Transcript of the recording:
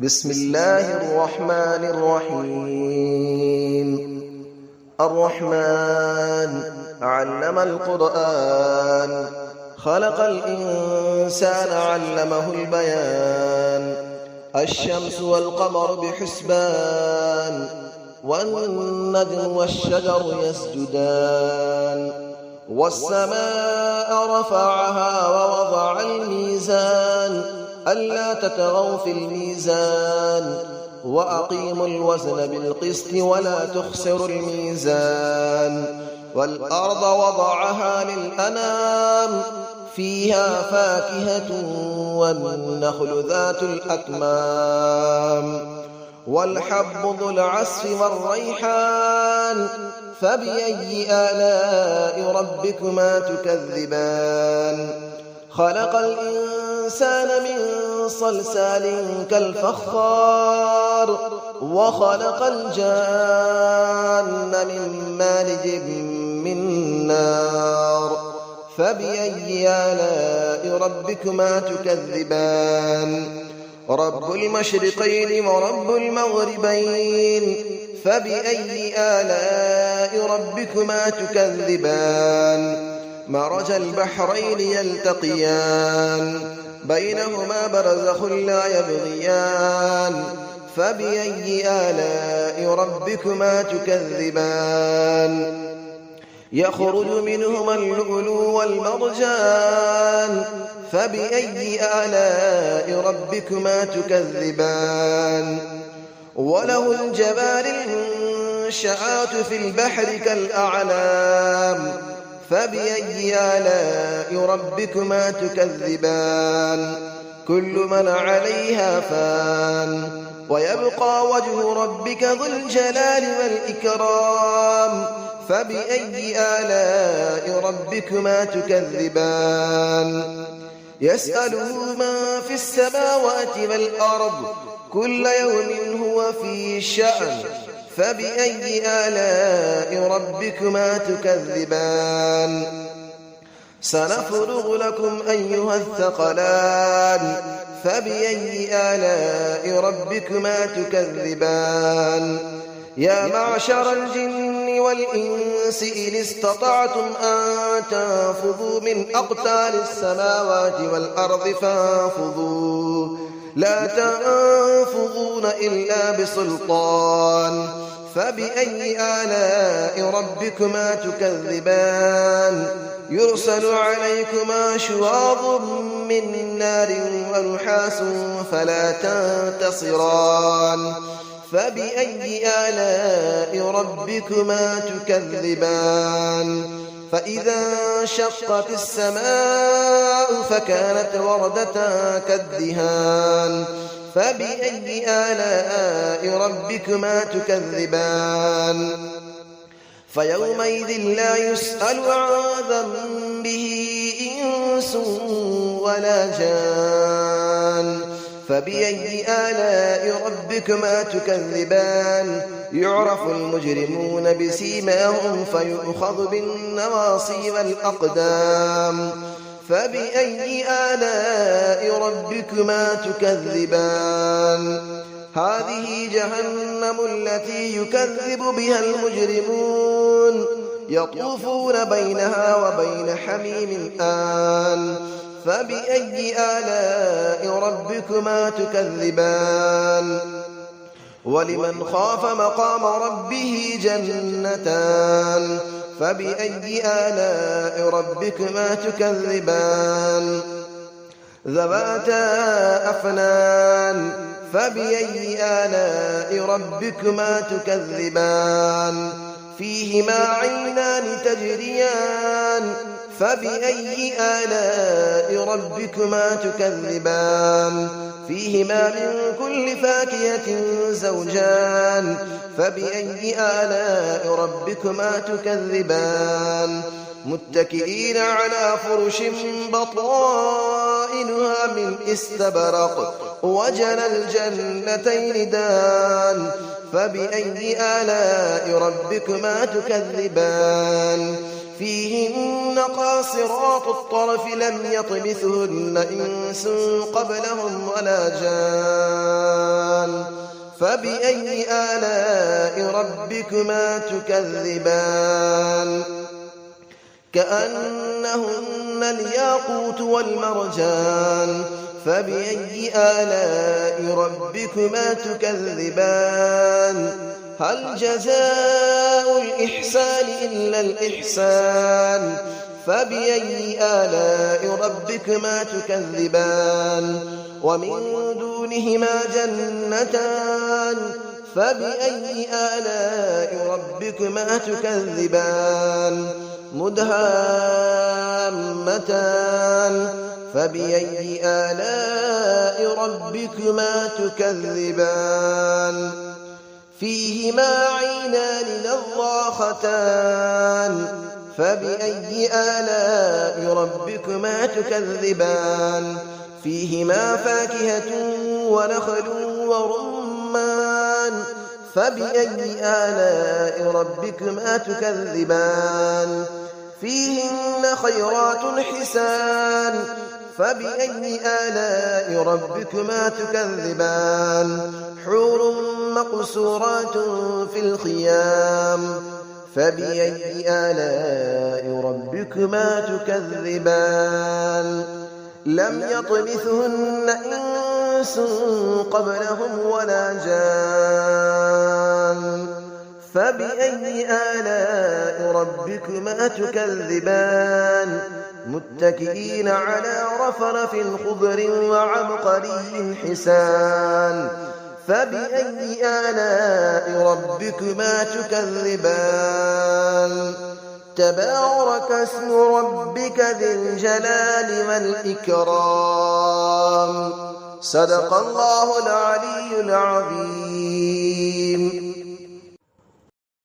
بسم الله الرحمن الرحيم. الرحمن علم القرآن، خلق الإنسان علمه البيان. الشمس والقمر بحسبان، والنجم والشجر يسجدان. والسماء رفعها ووضع الميزان، ألا تطغوا في الميزان، وأقيموا الوزن بالقسط ولا تخسروا الميزان. والأرض وضعها للأنام، فيها فاكهة والنخل ذات الأكمام. والحب ذو العصف والريحان، فبأي آلاء ربكما تكذبان. خلق الإنسان من صلصال كالفخار، وخلق الجان من مارج من نار. فبأي آلاء ربكما تكذبان. رب المشرقين ورب المغربين، فبأي آلاء ربكما تكذبان. مرج البحرين يلتقيان، بينهما برزخ لا يبغيان. فبأي آلاء ربكما تكذبان. يخرج منهما اللؤلؤ والمرجان، فبأي آلاء ربكما تكذبان. وله الجوار المنشآت في البحر كالأعلام، فبأي آلاء ربكما تكذبان. كل من عليها فان، ويبقى وجه ربك ذو الجلال والإكرام. فبأي آلاء ربكما تكذبان. يسأله من في السماوات والأرض، كل يوم هو في شأن. فبأي آلاء ربكما تكذبان. سنفرغ لكم أيها الثقلان، فبأي آلاء ربكما تكذبان. يا معشر الجن والإنس إن استطعتم أن تنفذوا من أقطار السماوات والأرض فانفذوا، لا تنفذون إلا بسلطان. فبأي آلاء ربكما تكذبان. يرسل عليكما شواظ من نار ونحاس فلا تنتصران. فبأي آلاء ربكما تكذبان. فإذا انشقت السماء فكانت وردة كالدهان. فبأي آلاء ربكما تكذبان. فيومئذ لا يسأل عن ذنبه إنس ولا جان. فبأي آلاء ربكما تكذبان. يعرف المجرمون بسيماهم فيؤخذ بالنواصي والأقدام. فبأي آلاء ربكما تكذبان. هذه جهنم التي يكذب بها المجرمون، يطوفون بينها وبين حميم آن. فبأي آلاء ربكما تكذبان. ولمن خاف مقام ربه جنتان. فبأي آلاء ربكما تكذبان. ذواتا أفنان. فبأي آلاء ربكما تكذبان. فيهما عينان تجريان. فبأي آلاء ربكما تكذبان. فيهما من كل فاكهة زوجان. فبأي آلاء ربكما تكذبان. متكئين على فرش بطائنها من استبرق، وجنى الجنتين دان. فبأي آلاء ربكما تكذبان. فيهن قاصرات الطرف لم يطمثهن إنس قبلهم ولا جان. فبأي آلاء ربكما تكذبان كأنهن الياقوت والمرجان فبأي آلاء ربكما تكذبان هل جزاء الإحسان إلا الإحسان فبأي آلاء ربكما تكذبان ومن دونهما جنتان فبأي آلاء ربكما تكذبان مدهامتان فبأي آلاء ربكما تكذبان فيهما عينان نضاختان فبأي آلاء ربكما تكذبان فيهما فاكهة ونخل ورمان فبأي آلاء ربكما تكذبان فيهن خيرات حسان فبأي آلاء ربكما تكذبان حور مقصورات في الخيام فبأي آلاء ربكما تكذبان لم يطمثهن إنس قبلهم ولا جان فبأي آلاء ربكما تكذبان متكئين على رفرف خضر وعبقري حسان فبأي آلاء ربكما تكذبان تبارك اسم ربك ذي الجلال والإكرام صدق الله العلي العظيم.